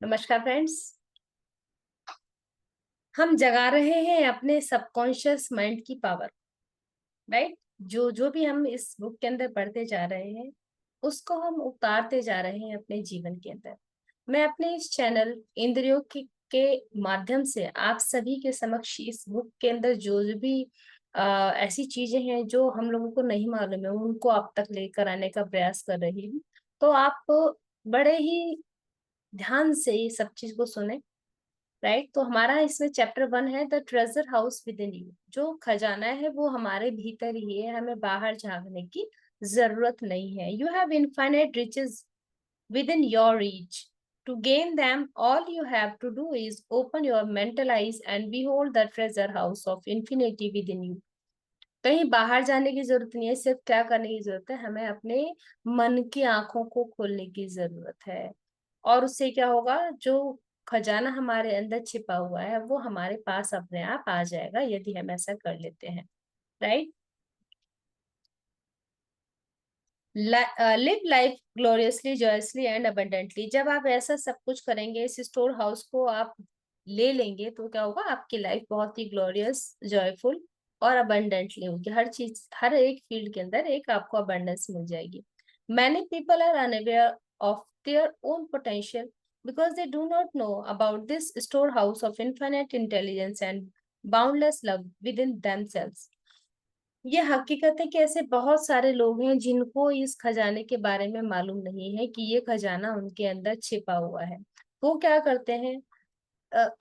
नमस्कार फ्रेंड्स। हम जगा रहे हैं अपने सबकॉन्शियस माइंड की पावर। राइट। जो जो भी हम इस बुक के अंदर पढ़ते जा रहे हैं उसको हम उतारते जा रहे हैं अपने जीवन के अंदर। मैं अपने इस चैनल इंद्रियों के माध्यम से आप सभी के समक्ष इस बुक के अंदर जो जो भी ऐसी चीजें हैं जो हम लोगों को नहीं मालूम है उनको आप तक लेकर आने का प्रयास कर रही हूँ। तो आप बड़े ही ध्यान से ये सब चीज को सुने। राइट। तो हमारा इसमें चैप्टर 1 है the treasure house with in you. जो खजाना है वो हमारे भीतर ही है, हमें बाहर झांकने की जरूरत नहीं है। You have infinite riches within your reach. To gain them all you have to do is open your mental eyes and behold the treasure house of infinity within you. कहीं बाहर जाने की जरूरत नहीं है, सिर्फ क्या करने की जरूरत है, हमें अपने मन की आंखों को खोलने की जरूरत है। और उससे क्या होगा, जो खजाना हमारे अंदर छिपा हुआ है वो हमारे पास अपने आप आ जाएगा यदि हम ऐसा कर लेते हैं। Right. Live life gloriously joyously and abundantly. जब आप ऐसा सब कुछ करेंगे, इस स्टोर हाउस को आप ले लेंगे, तो क्या होगा, आपकी लाइफ बहुत ही ग्लोरियस, जॉयफुल और अबंडेंटली होगी। हर चीज, हर एक फील्ड के अंदर एक आपको अबंडेंस मिल जाएगी। Many people are unaware of their own potential because they do not know about this store house of infinite intelligence and boundless love within themselves. ये हकीकत है कि ऐसे बहुत सारे लोग हैं जिनको इस खजाने के बारे में मालूम नहीं है कि ये खजाना उनके अंदर छिपा हुआ है। वो क्या करते हैं,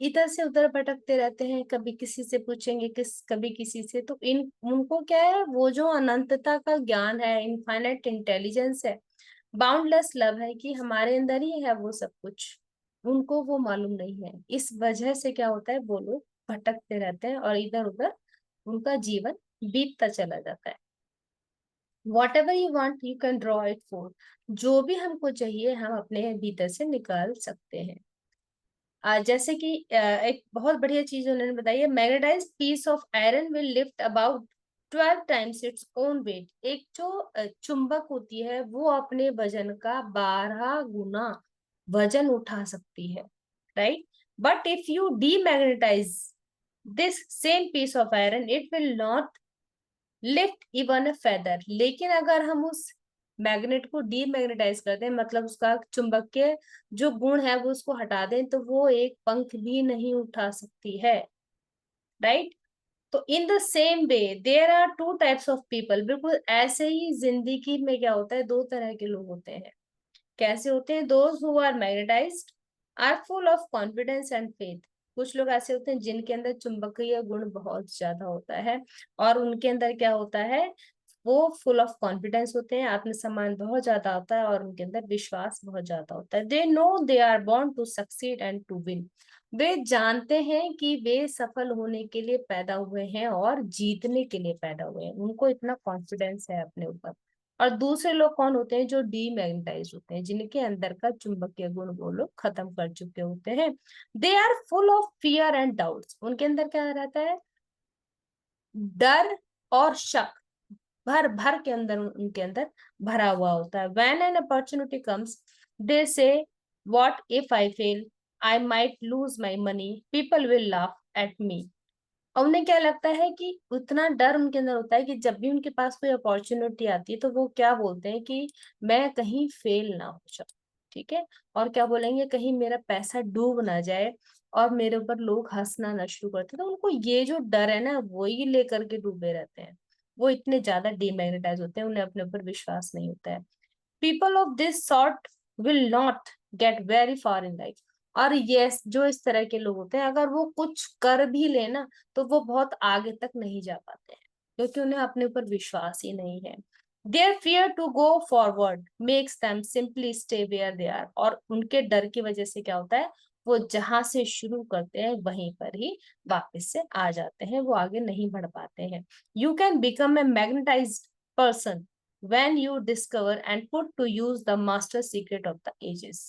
इधर से उधर भटकते रहते हैं, कभी किसी से पूछेंगे, कभी किसी से। तो इन उनको क्या है, वो जो अनंतता का ज्ञान है, इनफाइनाइट इंटेलिजेंस है, बाउंडलेस लव है कि हमारे अंदर ही है वो सब कुछ, उनको वो मालूम नहीं है। इस वजह से क्या होता है, वो लोग भटकते रहते हैं और इधर उधर उनका जीवन बीतता चला जाता है। What ever you want you can draw it four. जो भी हमको चाहिए हम अपने भीतर से निकाल सकते हैं। जैसे कि एक बहुत बढ़िया चीज उन्होंने बताई है, magnetised piece of iron will lift about 12 times its own weight. एक जो चुंबक होती है वो अपने वजन का 12 गुना वजन उठा सकती है। Right. But if you demagnetise this same piece of iron it will not lift even a feather. लेकिन अगर हम उस मैग्नेट को डीमैग्नेटाइज कर दें, मतलब उसका चुंबकीय जो गुण है वो उसको हटा दें, तो वो एक पंख भी नहीं उठा सकती है। राइट। तो in the same way there are two types of people. बिल्कुल ऐसे ही जिंदगी में क्या होता है, दो तरह के लोग होते हैं। कैसे होते हैं, those who are magnetised are full of confidence and faith. कुछ लोग ऐसे होते हैं जिनके अंदर चुंबकीय गुण बहुत ज्यादा होता है और उनके अंदर क्या होता है, वो फुल ऑफ कॉन्फिडेंस होते हैं, आत्मसम्मान बहुत ज्यादा होता है और उनके अंदर विश्वास बहुत ज्यादा होता है। They know they are born to succeed and to win. वे जानते हैं कि वे सफल होने के लिए पैदा हुए हैं और जीतने के लिए पैदा हुए हैं, उनको इतना कॉन्फिडेंस है अपने ऊपर। और दूसरे लोग कौन होते हैं, जो डीमैग्नेटाइज होते हैं, जिनके अंदर का चुंबकीय गुण वो लोग खत्म कर चुके होते हैं। They are full of fear and doubts. उनके अंदर क्या रहता है, डर और शक भर भर के अंदर, उनके अंदर भरा हुआ होता है। व्हेन एन अपॉर्चुनिटी कम्स दे से what if I fail, I might lose my money, people will laugh at me. और उन्हें क्या लगता है कि उतना डर उनके अंदर होता है कि जब भी उनके पास कोई अपॉर्चुनिटी आती है तो वो क्या बोलते हैं कि मैं कहीं फेल ना हो जाऊं। ठीक है। और क्या बोलेंगे, कहीं मेरा पैसा डूब ना जाए और मेरे ऊपर लोग हंसना ना शुरू करते। तो उनको ये जो डर है ना, वही लेकर के डूबे रहते हैं। वो इतने ज्यादा डीमैग्नेटाइज होते हैं, उन्हें अपने ऊपर विश्वास नहीं होता है। People of this sort will not get very far in life. और यस, जो इस तरह के लोग होते हैं, अगर वो कुछ कर भी लेना तो वो बहुत आगे तक नहीं जा पाते हैं, क्योंकि उन्हें अपने ऊपर विश्वास ही नहीं है। Their fear to go forward makes them simply stay where they are. और उनके डर की वजह से क्या होता है, वो जहां से शुरू करते हैं वहीं पर ही वापस से आ जाते हैं, वो आगे नहीं बढ़ पाते हैं। You can become a magnetised person when you discover and put to use the master secret of the ages।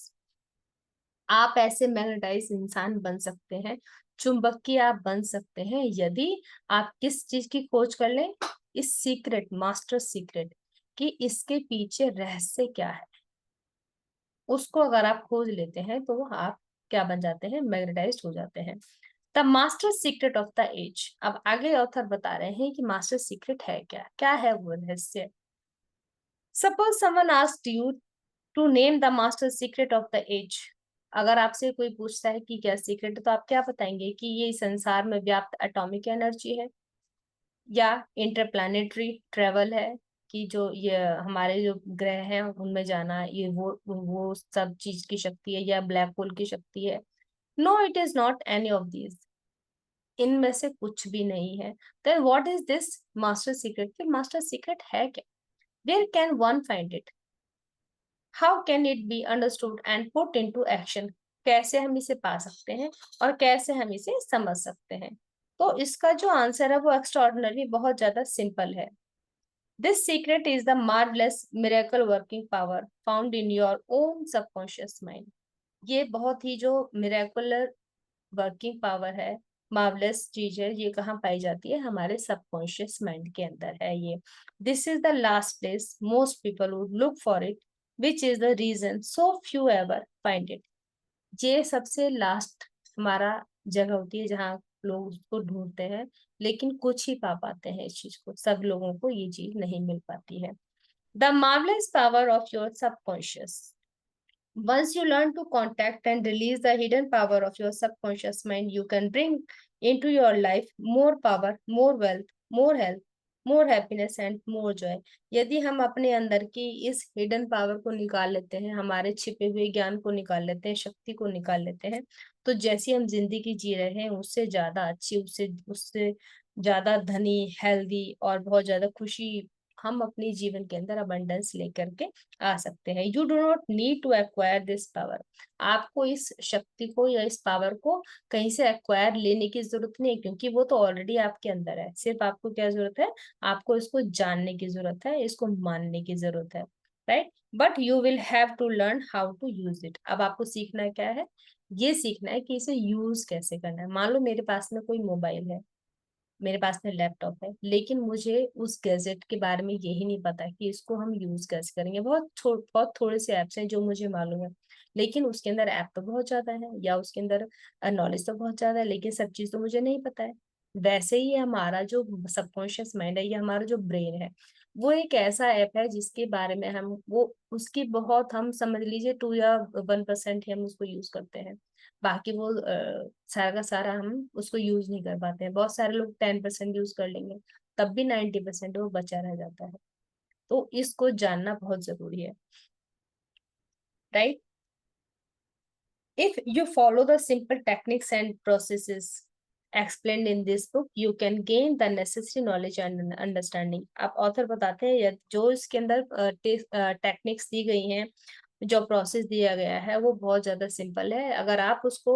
आप ऐसे मैग्नेटाइज इंसान बन सकते हैं, चुंबकीय आप बन सकते हैं, यदि आप किस चीज की खोज कर लें, इस सीक्रेट, मास्टर सीक्रेट, कि इसके पीछे रहस्य क्या है, उसको अगर आप खोज लेते हैं तो आप क्या बन जाते हैं, मैग्नेटाइज्ड हो जाते हैं। The master secret of the age, अब आगे ऑथर बता रहे हैं कि मास्टर सीक्रेट है क्या, क्या है वो रहस्य। Suppose someone asked you to name the master secret of the age, अगर आपसे कोई पूछता है कि क्या सीक्रेट है, तो आप क्या बताएंगे कि ये संसार में व्याप्त एटॉमिक एनर्जी है, या इंटरप्लैनेटरी ट्रेवल है, कि जो ये हमारे जो ग्रह हैं उनमें जाना, ये वो सब चीज की शक्ति है, या ब्लैक होल की शक्ति है। No, it is not any of these, इनमें से कुछ भी नहीं है। Then what is this master secret, फिर मास्टर सीक्रेट है क्या, where can one find it, how can it be understood and put into action, कैसे हम इसे पा सकते हैं और कैसे हम इसे समझ सकते हैं। तो इसका जो आंसर है वो एक्स्ट्रॉर्डिनरी, बहुत ज्यादा सिंपल है। This secret is the marvellous miracle working power found in your own subconscious mind. ये बहुत ही जो मिरेकुलर वर्किंग पावर है, मार्वलेस चीज है, ये कहाँ पाई जाती है, हमारे सबकॉन्शियस माइंड के अंदर है ये। This is the last place most people would look for it, which is the reason so few ever find it. ये सबसे लास्ट हमारा जगह होती है जहाँ लोग उसको ढूंढते हैं, लेकिन कुछ ही पा पाते हैं इस चीज को, सब लोगों को ये चीज नहीं मिल पाती है। The marvellous power of your subconscious, once you learn to contact and release the hidden power of your subconscious mind, you can bring into your life more power, more wealth, more health, more happiness and more joy. यदि हम अपने अंदर की इस hidden power को निकाल लेते हैं, हमारे छिपे हुए ज्ञान को निकाल लेते हैं, शक्ति को निकाल लेते हैं, तो जैसी हम जिंदगी जी रहे हैं उससे ज्यादा अच्छी, उससे उससे ज्यादा धनी, हेल्दी और बहुत ज्यादा खुशी हम अपनी जीवन के अंदर अबंडेंस लेकर के आ सकते हैं। You do not need to acquire this power, आपको इस शक्ति को या इस पावर को कहीं से एक्वायर लेने की जरूरत नहीं है, क्योंकि वो तो ऑलरेडी आपके अंदर है। सिर्फ आपको क्या जरूरत है, आपको इसको जानने की जरूरत है, इसको मानने की जरूरत है, right. But you will have to learn how to use it, अब आपको सीखना क्या है, ये सीखना है कि इसे यूज कैसे करना है। मान लो मेरे पास में कोई मोबाइल है, मेरे पास में लैपटॉप है, लेकिन मुझे उस गैजेट के बारे में यही नहीं पता कि इसको हम यूज कैसे करेंगे। बहुत थोड़े से ऐप्स हैं जो मुझे मालूम है, लेकिन उसके अंदर ऐप तो बहुत ज्यादा है, या उसके अंदर नॉलेज तो बहुत ज्यादा है, लेकिन सब चीज तो मुझे नहीं पता है। वैसे ही हमारा जो सबकॉन्शियस माइंड है या हमारा जो ब्रेन है, वो एक ऐसा ऐप है जिसके बारे में हम वो उसकी बहुत, हम समझ लीजिए 2 या 1% ही हम उसको यूज करते हैं। बाकी वो सारा का सारा हम उसको यूज नहीं कर पाते हैं। बहुत सारे लोग 10% यूज कर लेंगे, तब भी 90% वो बचा रह जाता है। तो इसको जानना बहुत जरूरी है, right. If you follow the simple techniques and processes explained in this book, you can gain the necessary knowledge and understanding। आप ऑथर बताते हैं जो इसके अंदर टेक्निक्स दी गई हैं, जो प्रोसेस दिया गया है, वो बहुत ज्यादा सिंपल है। अगर आप उसको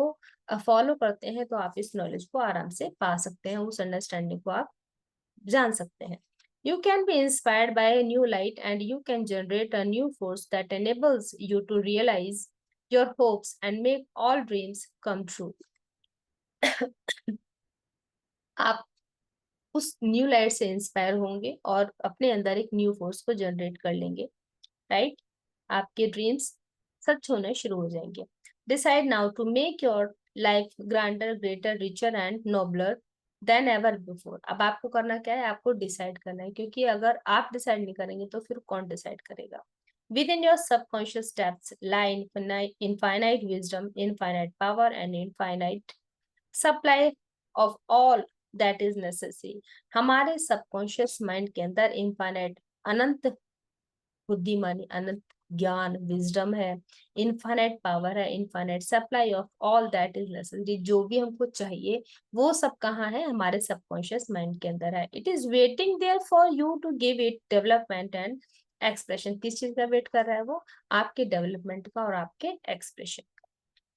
फॉलो करते हैं तो आप इस नॉलेज को आराम से पा सकते हैं, उस अंडरस्टैंडिंग को आप जान सकते हैं। You can be inspired by a new light and you can generate a new force that enables you to realize your hopes and make all dreams come true। आप उस न्यू लाइट से inspire होंगे और अपने अंदर एक new force को generate कर लेंगे, राइट। आपके ड्रीम्स सच होने शुरू हो जाएंगे। Decide now to make your life grander, greater, richer and nobler than ever before. अब आपको करना क्या है, आपको डिसाइड करना है, क्योंकि अगर आप डिसाइड नहीं करेंगे तो फिर कौन डिसाइड करेगा। Within your subconscious depths lie infinite wisdom, infinite power, and infinite supply of all that is necessary। हमारे सबकॉन्शियस माइंड के अंदर इनफाइनाइट, अनंत बुद्धिमानी, अनंत ज्ञान, विजडम है, इनफाइनाइट पावर है, infinite supply of all that is necessary. जो भी हमको चाहिए वो सब कहाँ है, हमारे सबकॉन्शियस माइंड के अंदर है। It is waiting there for you to give it development and expression. किस चीज का वेट कर रहा है वो, आपके डेवलपमेंट का और आपके expression.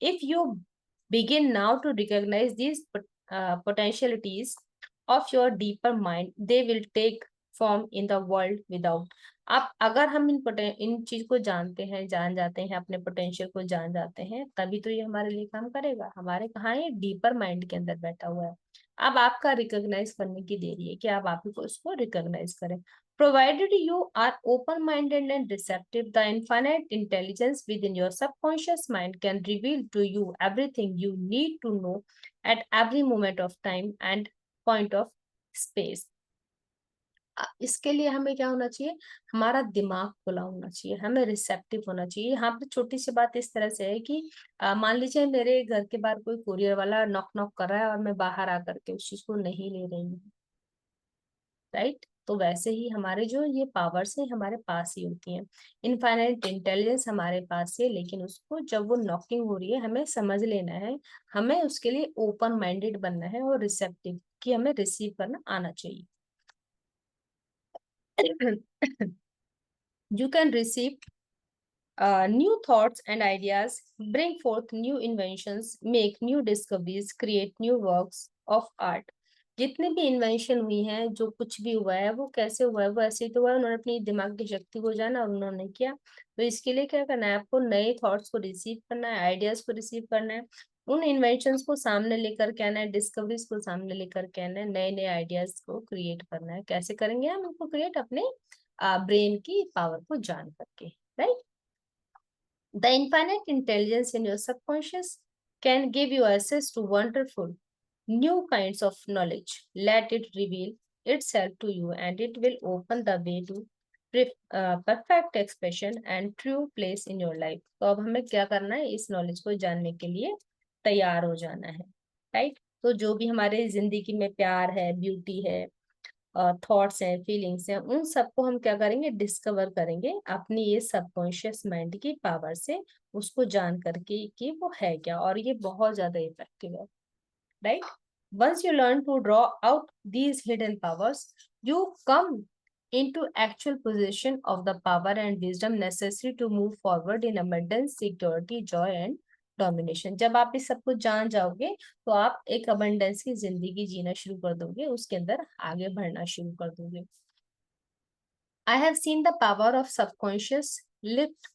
If you begin now to recognize these potentialities of your deeper mind, they will take form in the world without। आप अगर हम इन चीज को जानते हैं, जान जाते हैं, अपने पोटेंशियल को जान जाते हैं, तभी तो ये हमारे लिए काम करेगा। हमारे कहाँ है, डीपर माइंड के अंदर बैठा हुआ है। अब आपका रिकॉग्नाइज करने की देरी है कि आप ही को इसको रिकॉग्नाइज करें। Provided you are open-minded and receptive, the infinite intelligence within your subconscious mind can reveal to you everything you need to know at every moment of time and point of space. इसके लिए हमें क्या होना चाहिए, हमारा दिमाग खुला होना चाहिए, हमें रिसेप्टिव होना चाहिए। यहाँ पे छोटी सी बात इस तरह से है कि मान लीजिए मेरे घर के बाहर कोई कुरियर वाला नॉक नॉक कर रहा है और मैं बाहर आकर के उस चीज को नहीं ले रही हूँ, राइट। तो वैसे ही हमारे जो ये पावर्स हैं हमारे पास ही होती हैं, इनफाइनाइट इंटेलिजेंस हमारे पास है, लेकिन उसको जब वो नॉकिंग हो रही है हमें समझ लेना है, हमें उसके लिए ओपन माइंडेड बनना है और रिसेप्टिव, कि हमें रिसीव करना आना चाहिए। You can receive new thoughts and ideas, bring forth new inventions, make new discoveries, create new works of art. जितने भी इन्वेंशन हुई हैं, जो कुछ भी हुआ है वो कैसे हुआ है, वो ऐसे ही तो हुआ है, उन्होंने अपनी दिमाग की शक्ति को जाना और उन्होंने किया। तो इसके लिए क्या करना है, आपको नए थॉट्स को रिसीव करना है, आइडियाज को रिसीव करना है, उन इन्वेंशंस को सामने लेकर के आना है, डिस्कवरीज को सामने लेकर के आना है, नए नए आइडियाज को क्रिएट करना है। कैसे करेंगे हम उनको क्रिएट, अपने ब्रेन की पावर को जान करके, right. The infinite intelligence in your subconscious can give you access to wonderful new kinds of knowledge. Let it reveal itself to you and it will open the way to perfect expression and true place in your life. तो अब हमें क्या करना है, इस knowledge को जानने के लिए तैयार हो जाना है, राइट। तो जो भी हमारे जिंदगी में प्यार है, ब्यूटी है, थॉट्स हैं, फीलिंग्स हैं, उन सबको हम क्या करेंगे, डिस्कवर करेंगे अपनी ये सबकॉन्शियस माइंड की पावर से, उसको जान करके कि वो है क्या, और ये बहुत ज्यादा इफेक्टिव है, right. Once you learn to draw out these hidden powers, you come into actual possession of the power and wisdom necessary to move forward in abundance, security, joy and domination. जब आप इस सब कुछ जान जाओगे तो आप एक अबंडेंस की जिंदगी जीना शुरू कर दोगे, उसके अंदर आगे बढ़ना शुरू कर दोगे। I have seen the power of subconscious lift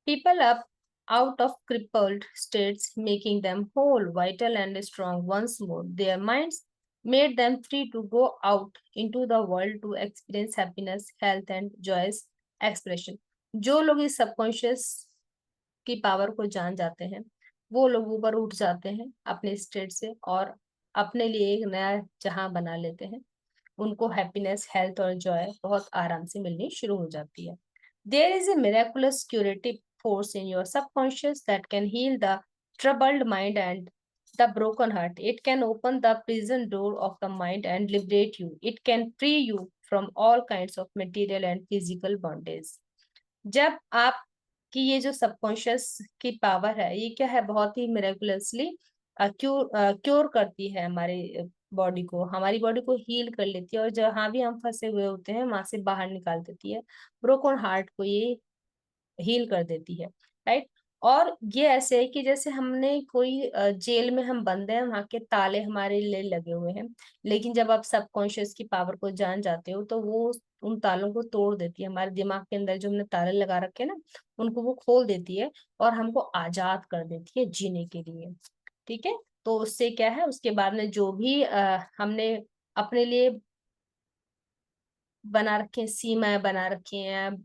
people up out of crippled states, making them whole, vital, and strong once more. Their minds made them free to go out into the world to experience happiness, health, and joyous expression. जो लोग इस subconscious की power को जान जाते हैं, वो लोग ऊपर उठ जाते हैं अपने स्टेट से और अपने लिए एक नया जहां बना लेते हैं। उनको हैप्पीनेस, हेल्थ और जॉय बहुत आराम से मिलनी शुरू हो जाती है। There is a miraculous curative force in your subconscious that can heal the troubled mind and the broken heart. It can open the prison door of the mind and liberate you. It can free you from all kinds of material and physical bondage. जब आप कि ये जो subconscious की power है, ये क्या है, बहुत ही मिरेकुलसली क्योर करती है हमारे बॉडी को, हमारी बॉडी को हील कर लेती है, और जहां भी हम फंसे हुए होते हैं वहां से बाहर निकाल देती है। ब्रोकन हार्ट को ये हील कर देती है, राइट। और ये ऐसे है कि जैसे हमने कोई जेल में हम बंद हैं, वहां के ताले हमारे लिए लगे हुए हैं, लेकिन जब आप सबकॉन्शियस की पावर को जान जाते हो तो वो उन तालों को तोड़ देती है, हमारे दिमाग के अंदर जो हमने ताले लगा रखे हैं ना, उनको वो खोल देती है और हमको आजाद कर देती है जीने के लिए, ठीक है। तो उससे क्या है, उसके बाद में जो भी हमने अपने लिए बना रखे हैं, सीमाएं बना रखी हैं,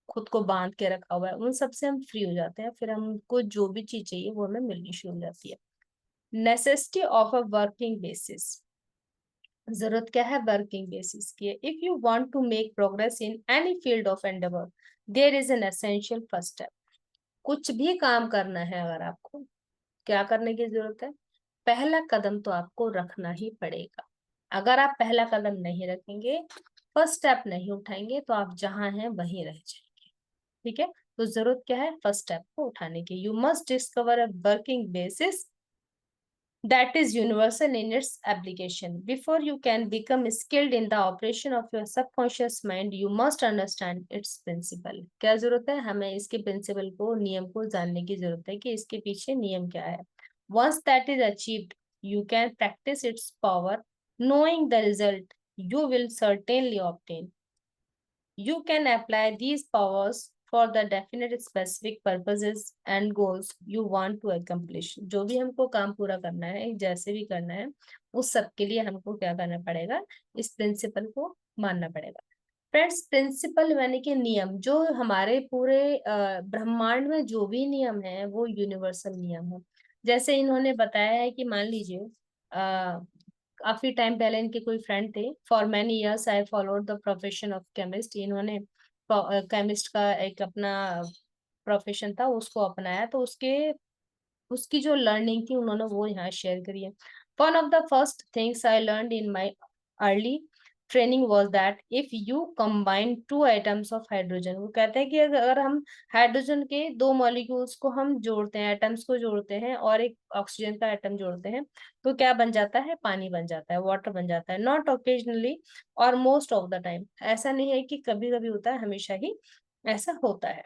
खुद को बांध के रखा हुआ है, उन सब से हम फ्री हो जाते हैं, फिर हमको जो भी चीज चाहिए वो हमें मिलनी शुरू हो जाती है। Necessity of a working basis, जरूरत क्या है वर्किंग बेसिस की। If you want to make progress in any field of endeavour, there is an essential first step. कुछ भी काम करना है अगर आपको, क्या करने की जरूरत है, पहला कदम तो आपको रखना ही पड़ेगा। अगर आप पहला कदम नहीं रखेंगे, फर्स्ट स्टेप नहीं उठाएंगे, तो आप जहां हैं वहीं रह जाएंगे, ठीक है। तो जरूरत क्या है, फर्स्ट स्टेप को उठाने की। You must discover a working basis that is universal in its application. Before you can become skilled in the operation of your subconscious mind, you must understand its principle. क्या जरूरत है, हमें इसके principal को, नियम को जानने की जरूरत है कि इसके पीछे नियम क्या है। Once that is achieved, you can practice its power, knowing the result you will certainly obtain. You can apply these powers for the definite specific purposes and goals you want to accomplish. जो भी हमको काम पूरा करना है, जैसे भी करना है, उस सब के लिए हमको क्या करना पड़ेगा, इस प्रिंसिपल को मानना पड़ेगा। फ्रेंड्स, प्रिंसिपल यानी कि नियम, जो हमारे पूरे ब्रह्मांड में जो भी नियम है वो यूनिवर्सल नियम है। जैसे इन्होंने बताया है कि मान लीजिए काफी टाइम पहले इनके कोई फ्रेंड थे, for many years I followed the profession of chemist. इन्होंने केमिस्ट का एक अपना प्रोफेशन था, उसको अपनाया, तो उसके उसकी जो लर्निंग थी उन्होंने वो यहाँ शेयर करी है। One of the first things I learned in my early training was that if you combine two atoms of hydrogen, वो कहते हैं कि अगर हम हाइड्रोजन के दो मॉलिक्यूल्स को हम जोड़ते हैं, एटम्स को जोड़ते हैं और एक ऑक्सीजन का एटम जोड़ते हैं, तो क्या बन जाता है? पानी बन जाता है, वाटर बन जाता है। नॉट ओकेजनली और मोस्ट ऑफ द टाइम, ऐसा नहीं है कि कभी कभी होता है, हमेशा ही ऐसा होता है।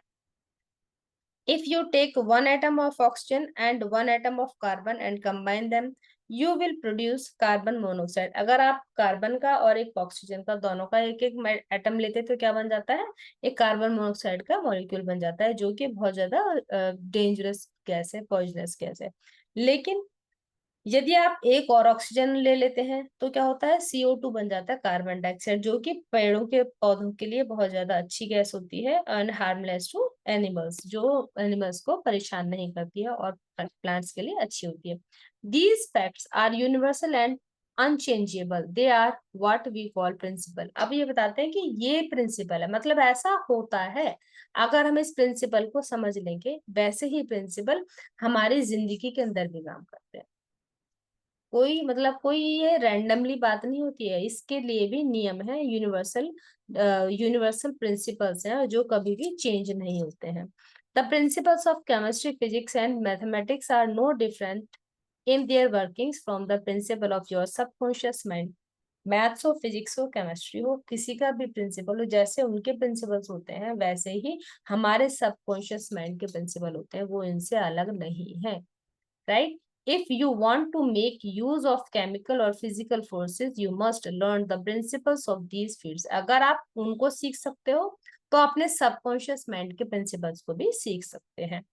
If you take one atom of oxygen and one atom of carbon and combine them, you will produce carbon monoxide. अगर आप कार्बन का और एक ऑक्सीजन का, दोनों का एक एक एटम लेते तो क्या बन जाता है? एक कार्बन मोनोऑक्साइड का मॉलिक्यूल बन जाता है, जो कि बहुत ज्यादा डेंजरस गैस है, पॉइजनस गैस है। लेकिन यदि आप एक और ऑक्सीजन ले लेते हैं तो क्या होता है? CO2 बन जाता है, कार्बन डाइऑक्साइड, जो कि पेड़ों के पौधों के लिए बहुत ज्यादा अच्छी गैस होती है एंड हार्मलेस टू एनिमल्स, जो एनिमल्स को परेशान नहीं करती है और प्लांट्स के लिए अच्छी होती है। These facts are universal and unchangeable, they are what we call principle. अब ये बताते हैं कि ये प्रिंसिपल है, मतलब ऐसा होता है। अगर हम इस प्रिंसिपल को समझ लेंगे, वैसे ही प्रिंसिपल हमारी जिंदगी के अंदर भी काम करते हैं। कोई मतलब कोई ये रैंडमली बात नहीं होती है, इसके लिए भी नियम है, यूनिवर्सल प्रिंसिपल्स हैं जो कभी भी चेंज नहीं होते हैं। The principles of chemistry, physics and mathematics are no different in their workings from the principle of your subconscious mind. Maths हो, फिजिक्स हो, केमिस्ट्री हो, किसी का भी प्रिंसिपल हो, जैसे उनके प्रिंसिपल्स होते हैं वैसे ही हमारे सबकॉन्शियस माइंड के प्रिंसिपल होते हैं, वो इनसे अलग नहीं है। right? If you want to make use of chemical or physical forces, you must learn the principles of these fields. अगर आप उनको सीख सकते हो तो अपने सबकॉन्शियस माइंड के प्रिंसिपल्स को भी सीख सकते हैं।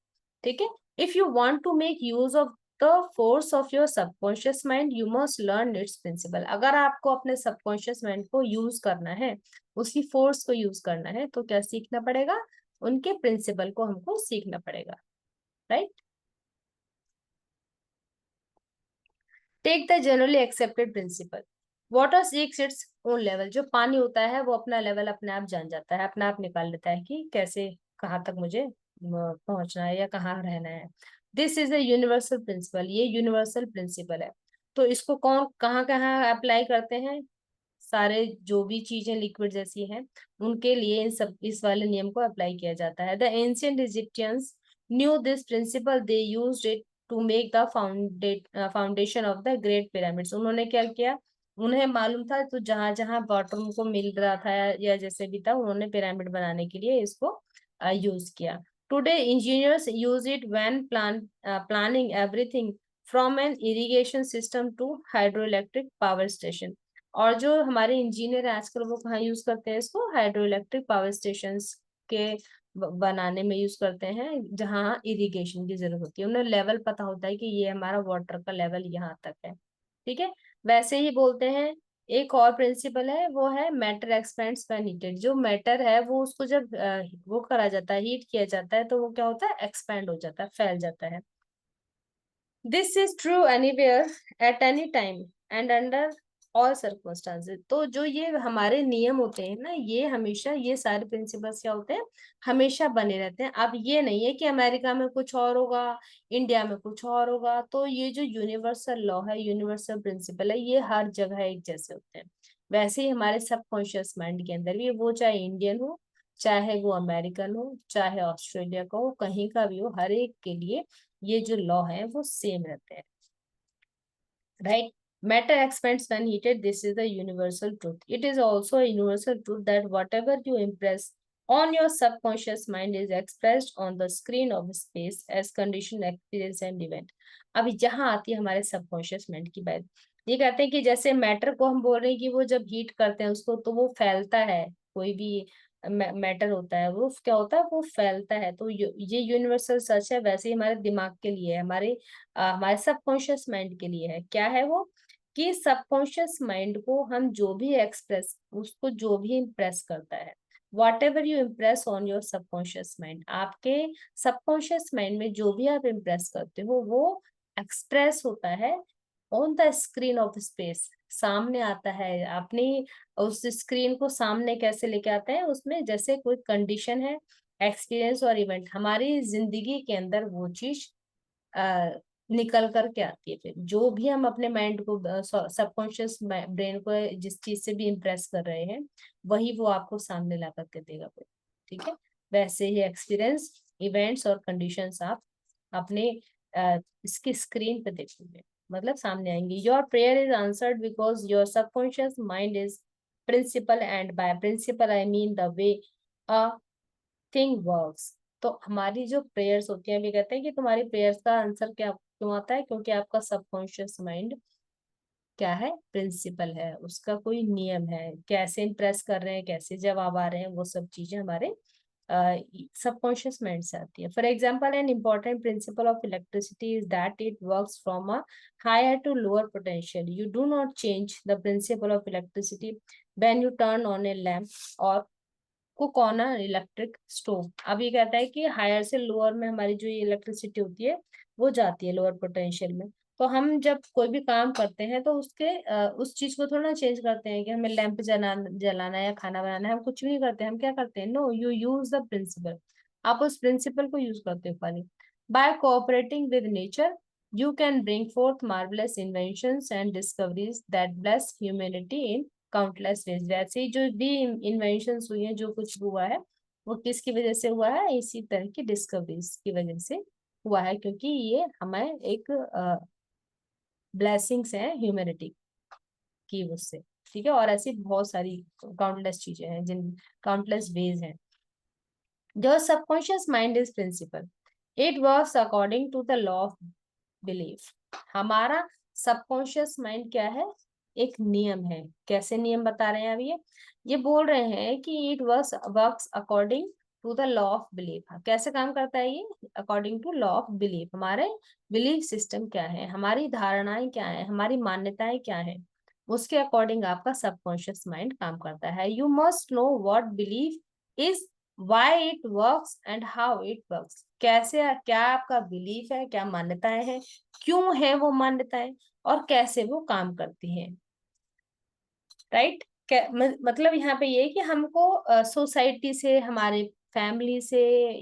ठीक है? If you want to make use of the force of your subconscious mind, you must learn its principle. अगर आपको अपने सबकॉन्शियस माइंड को यूज करना है, उसकी फोर्स को यूज करना है, तो क्या सीखना पड़ेगा? उनके प्रिंसिपल को हमको सीखना पड़ेगा। Right? Take the generally accepted principle, water seeks its own level. जो पानी होता है वो अपना लेवल अपने आप जान जाता है, अपने आप निकाल लेता है कि कैसे, कहाँ तक मुझे पहुंचना है या कहाँ रहना है। This is a universal principle, ये यूनिवर्सल प्रिंसिपल है। तो इसको कौन कहाँ कहाँ अप्लाई करते हैं? सारे जो भी चीजें लिक्विड जैसी हैं उनके लिए इन सब इस वाले नियम को अप्लाई किया जाता है। The ancient Egyptians knew this principle, they used it to make the foundation of the great pyramids. उन्होंने क्या किया? उन्हें मालूम था, तो जहां जहां वाटर उनको मिल रहा था या जैसे भी था, उन्होंने पिरामिड बनाने के लिए इसको यूज किया। Today engineers use it when planning everything from an irrigation system to hydroelectric power station. और जो हमारे इंजीनियर हैं आजकल, वो कहाँ यूज करते हैं इसको? हाइड्रो इलेक्ट्रिक पावर स्टेशन के बनाने में यूज करते हैं, जहाँ इरिगेशन की जरूरत होती है। उन्हें लेवल पता होता है कि ये हमारा वाटर का लेवल यहाँ तक है। ठीक है? वैसे ही बोलते हैं, एक और प्रिंसिपल है, वो है मैटर एक्सपेंड्स व्हेन हीटेड। जो मैटर है वो, उसको जब वो करा जाता है, हीट किया जाता है, तो वो क्या होता है? एक्सपैंड हो जाता है, फैल जाता है। This is true anywhere at any time and under all circumstances. तो जो ये हमारे नियम होते हैं ना, ये हमेशा, ये सारे प्रिंसिपल्स क्या होते हैं? हमेशा बने रहते हैं। अब ये नहीं है कि अमेरिका में कुछ और होगा, इंडिया में कुछ और होगा। तो ये जो यूनिवर्सल लॉ है, यूनिवर्सल प्रिंसिपल है, ये हर जगह एक जैसे होते हैं। वैसे ही हमारे सबकॉन्शियस माइंड के अंदर भी, वो चाहे इंडियन हो, चाहे वो अमेरिकन हो, चाहे ऑस्ट्रेलिया का हो, कहीं का भी हो, हर एक के लिए ये जो लॉ है वो सेम रहते हैं। Right? Matter expands when heated. This is the universal truth. It is also a universal truth that whatever you impress on your subconscious mind is expressed on the screen of space as condition, experience and event. अब यहाँ आती है हमारे subconscious mind की बात। ये कहते हैं कि जैसे मैटर को हम बोल रहे हैं कि वो जब हीट करते हैं उसको, तो वो फैलता है। कोई भी मैटर होता है, वो क्या होता है? वो फैलता है। तो ये यूनिवर्सल सच है। वैसे ही हमारे दिमाग के लिए है, हमारे हमारे सबकॉन्शियस माइंड के लिए है। क्या है वो? कि सबकॉन्शियस माइंड को हम जो भी एक्सप्रेस, उसको जो भी इम्प्रेस करता है, what ever you impress on your subconscious mind, आपके सबकॉन्शियस माइंड में जो भी आप इम्प्रेस करते हो वो एक्सप्रेस होता है on the screen of space, सामने आता है। अपनी उस स्क्रीन को सामने कैसे लेके आते हैं, उसमें जैसे कोई कंडीशन है, एक्सपीरियंस और इवेंट हमारी जिंदगी के अंदर वो चीज निकल करके आती है। फिर जो भी हम अपने माइंड को, सबकॉन्शियस ब्रेन को जिस चीज से भी इम्प्रेस कर रहे हैं, वही वो आपको सामने ला करके देगा फिर। ठीक है, वैसे ही एक्सपीरियंस, इवेंट्स और कंडीशंस आप अपने इसकी स्क्रीन पे देखोगे, मतलब सामने आएंगे। Your prayer is answered because your subconscious mind is principle, and by principle I mean the way a thing works. तो हमारी जो प्रेयर्स होती हैं, भी कहते हैं कि तुम्हारी प्रेयर्स का आंसर क्या क्यों आता है, क्योंकि आपका सबकॉन्शियस माइंड क्या है, प्रिंसिपल है, उसका कोई नियम है, कैसे इम्प्रेस कर रहे हैं, कैसे जवाब आ रहे हैं, वो सब चीजें हमारे सबकॉन्शियस माइंड से आती है। For example, an important principle of electricity is that it works from a higher to lower potential. You do not change the principle of electricity when you turn on a lamp or cook on electric stove. अब ये कहता है कि higher से lower में हमारी जो ये इलेक्ट्रिसिटी होती है वो जाती है लोअर पोटेंशियल में। तो हम जब कोई भी काम करते हैं तो उसके उस चीज को थोड़ा चेंज करते हैं कि हमें लैंप जलाना है या खाना बनाना है, हम कुछ भी नहीं करते हैं। हम क्या करते हैं, no, you use the principle, आप उस प्रिंसिपल को यूज करते हो खाली। By cooperating with nature you can bring forth marvellous inventions and discoveries that bless humanity in countless ways. वैसे ही जो भी इन्वेंशंस हुई हैं, जो कुछ हुआ है, वो किसकी वजह से हुआ है, इसी तरह की डिस्कवरीज की वजह से हुआ है, क्योंकि ये हमें एक ब्लेसिंग्स है ह्यूमैनिटी की उससे। ठीक है, और ऐसी बहुत सारी काउंटलेस चीजें हैं, जिन काउंटलेस वेज हैं। जो subconscious mind is principle, it works according to the law of belief. हमारा सबकॉन्शियस माइंड क्या है, एक नियम है। कैसे नियम बता रहे हैं अब ये बोल रहे हैं कि it works according to the law of belief. कैसे काम करता है ये, according to law of belief. हमारे बिलीफ सिस्टम क्या है, हमारी धारणाएं क्या है, हमारी मान्यताएं क्या है, उसके अकॉर्डिंग आपका सबकॉन्शियस माइंड काम करता है। You must know what belief is, why it works and how it works. कैसे, क्या आपका बिलीफ है, क्या मान्यताएं हैं, क्यों है वो मान्यताएं, और कैसे वो काम करती हैं। राइट, मतलब यहाँ पे ये है कि हमको सोसाइटी से, हमारे फैमिली से,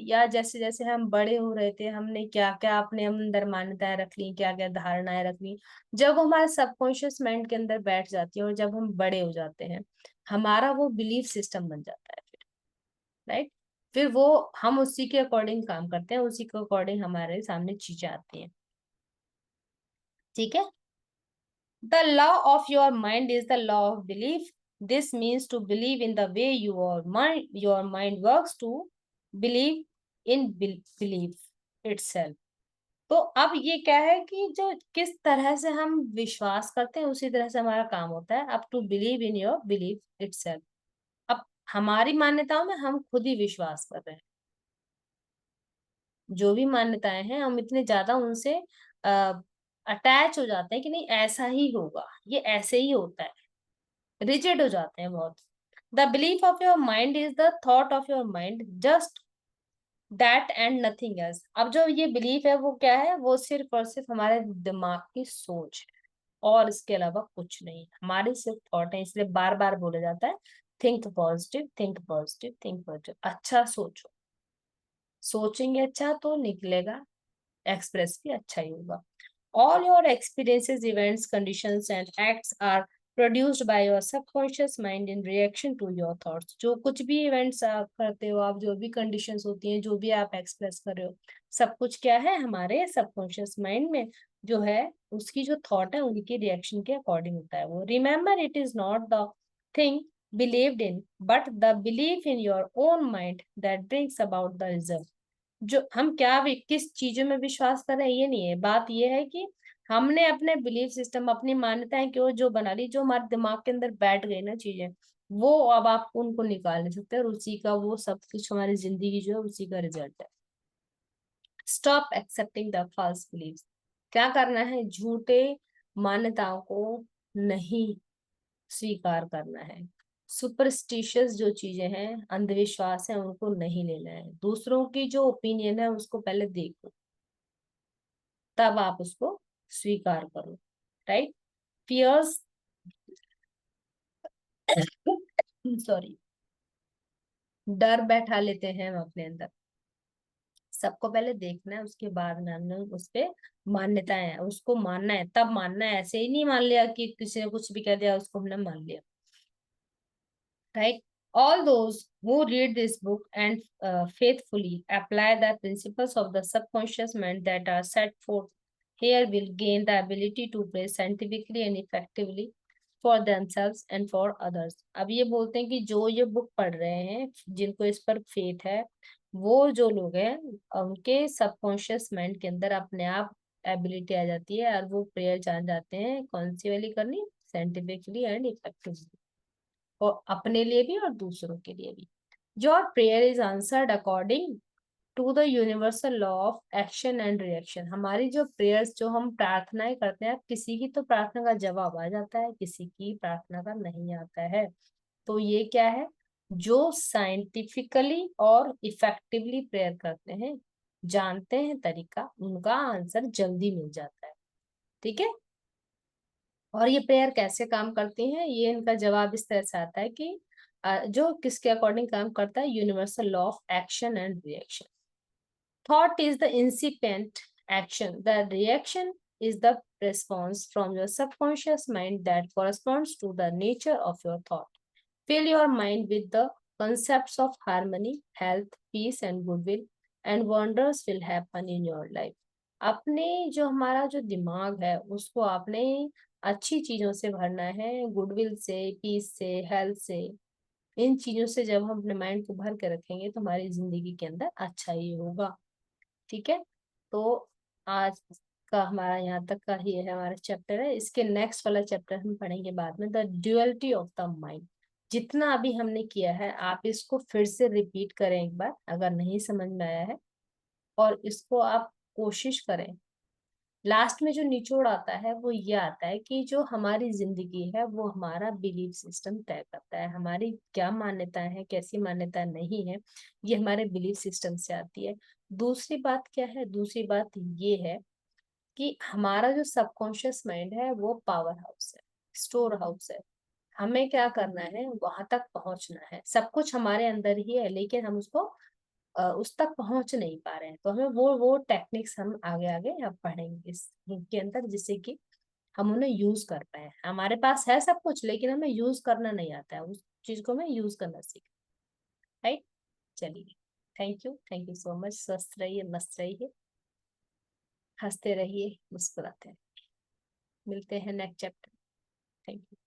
या जैसे जैसे हम बड़े हो रहे थे, हमने क्या क्या अपने अंदर मान्यताएं रख ली, क्या क्या धारणाएं रख ली, जब हमारे सबकॉन्शियस माइंड के अंदर बैठ जाती है और जब हम बड़े हो जाते हैं, हमारा वो बिलीफ सिस्टम बन जाता है फिर। राइट, फिर वो हम उसी के अकॉर्डिंग काम करते हैं, उसी के अकॉर्डिंग हमारे सामने चीजें आती हैं। ठीक है, the law of your mind is the law of belief. This means to believe in the way your mind works, to believe in belief itself. तो अब ये क्या है कि जो किस तरह से हम विश्वास करते हैं, उसी तरह से हमारा काम होता है। अब to believe in your belief itself. अब हमारी मान्यताओं में हम खुद ही विश्वास कर रहे हैं। जो भी मान्यताएं हैं, हम इतने ज्यादा उनसे अटैच हो जाते हैं कि नहीं, ऐसा ही होगा, ये ऐसे ही होता है, रिजिड हो जाते हैं बहुत। The belief of your mind is the thought of your mind, just that and nothing else. अब जो ये बिलीफ है वो क्या है, वो सिर्फ और सिर्फ हमारे दिमाग की सोच है, और इसके अलावा कुछ नहीं। हमारे सिर्फ थॉट है, इसलिए बार बार बोला जाता है, think positive, think positive, think positive. अच्छा सोचो, सोचेंगे अच्छा तो निकलेगा, एक्सप्रेस भी अच्छा ही होगा। All your experiences, events, conditions, and acts are produced by your subconscious mind in reaction to your thoughts. जो कुछ भी इवेंट्स आप करते हो, आप जो भी कंडीशंस होती हैं, जो भी आप एक्सप्रेस कर रहे हो, सब कुछ क्या है, हमारे सबकॉन्शियस माइंड में जो है, उसकी जो थॉट है, उनकी रिएक्शन के अकॉर्डिंग होता है वो। Remember, it is not the thing believed in, but the belief in your own mind that brings about the result. जो हम क्या भी किस चीजों में विश्वास कर रहे हैं, ये नहीं है, बात ये है कि हमने अपने बिलीफ सिस्टम, अपनी मान्यताएं क्यों जो बना ली, जो हमारे दिमाग के अंदर बैठ गई ना चीजें, वो अब आप उनको निकाल नहीं सकते, और उसी का वो सब कुछ हमारी जिंदगी जो है, उसी का रिजल्ट है। Stop accepting the false believes. क्या करना है, झूठे मान्यताओं को नहीं स्वीकार करना है। सुपरस्टिशियस जो चीजें हैं, अंधविश्वास है, उनको नहीं लेना है। दूसरों की जो ओपिनियन है उसको पहले देखो, तब आप उसको स्वीकार करो। राइट। फियर्स सॉरी, डर बैठा लेते हैं हम अपने अंदर। सबको पहले देखना है, उसके बाद में हमने उस पे मान्यताएं है, उसको मानना है, तब मानना है। ऐसे ही नहीं मान लिया कि किसी ने कुछ भी कह दिया उसको हमने मान लिया। Right? All those who read this book and faithfully apply the principles of the subconscious mind that are set forth here will gain the ability to pray scientifically and effectively for themselves and for others. अब ये बोलते हैं कि जो ये book पढ़ रहे हैं, जिनको इस पर फेथ है, वो जो लोग हैं, उनके सबकॉन्शियस माइंड के अंदर अपने आप एबिलिटी आ जाती है, और वो प्रेयर जान जाते हैं कौन सी वाली करनी, साइंटिफिकली एंड इफेक्टिवली, और अपने लिए भी और दूसरों के लिए भी। Your prayer is answered according to the universal law of action and reaction. हमारी जो प्रेयर्स, जो हम प्रार्थनाएं करते हैं, किसी की तो प्रार्थना का जवाब आ जाता है, किसी की प्रार्थना का नहीं आता है। तो ये क्या है, जो साइंटिफिकली और इफेक्टिवली प्रेयर करते हैं, जानते हैं तरीका, उनका आंसर जल्दी मिल जाता है। ठीक है। और ये प्रेयर कैसे काम करती हैं, ये इनका जवाब इस तरह से आता है कि जो किसके अकॉर्डिंग काम करता है, universal law of action and reaction. Thought is the incipient action, the reaction is the response from your subconscious mind that corresponds to the nature of your thought. Fill your mind with the concepts of harmony, health, peace and goodwill, and wonders will happen in your life. अपने जो हमारा जो दिमाग है उसको आपने अच्छी चीजों से भरना है, गुडविल से, पीस से, हेल्थ से। इन चीजों से जब हम अपने माइंड को भर के रखेंगे तो हमारी जिंदगी के अंदर अच्छा ही होगा। ठीक है। तो आज का हमारा यहाँ तक का ही है, हमारा चैप्टर है। इसके नेक्स्ट वाला चैप्टर हम पढ़ेंगे बाद में, the duality of the mind. जितना अभी हमने किया है आप इसको फिर से रिपीट करें एक बार, अगर नहीं समझ में आया है, और इसको आप कोशिश करें। लास्ट में जो निचोड़ आता है वो ये आता है कि जो हमारी जिंदगी है वो हमारा बिलीफ सिस्टम तय करता है। हमारी क्या मान्यताएं हैं, कैसी मान्यताएं नहीं है, ये हमारे बिलीफ सिस्टम से आती है। दूसरी बात क्या है, दूसरी बात ये है कि हमारा जो सबकॉन्शियस माइंड है वो पावर हाउस है, स्टोर हाउस है। हमें क्या करना है, वहां तक पहुंचना है। सब कुछ हमारे अंदर ही है, लेकिन हम उसको उस तक पहुंच नहीं पा रहे हैं। तो हमें वो टेक्निक्स हम आगे आगे अब पढ़ेंगे इसके अंदर, जिससे कि हम उन्हें यूज कर पाए। हमारे पास है सब कुछ, लेकिन हमें यूज करना नहीं आता है, उस चीज को हमें यूज करना सीख। राइट। चलिए, थैंक यू सो मच। स्वस्थ रहिए, मस्त रहिए, हंसते रहिए, मुस्कुराते रहिए। मिलते हैं नेक्स्ट चैप्टर। Thank you.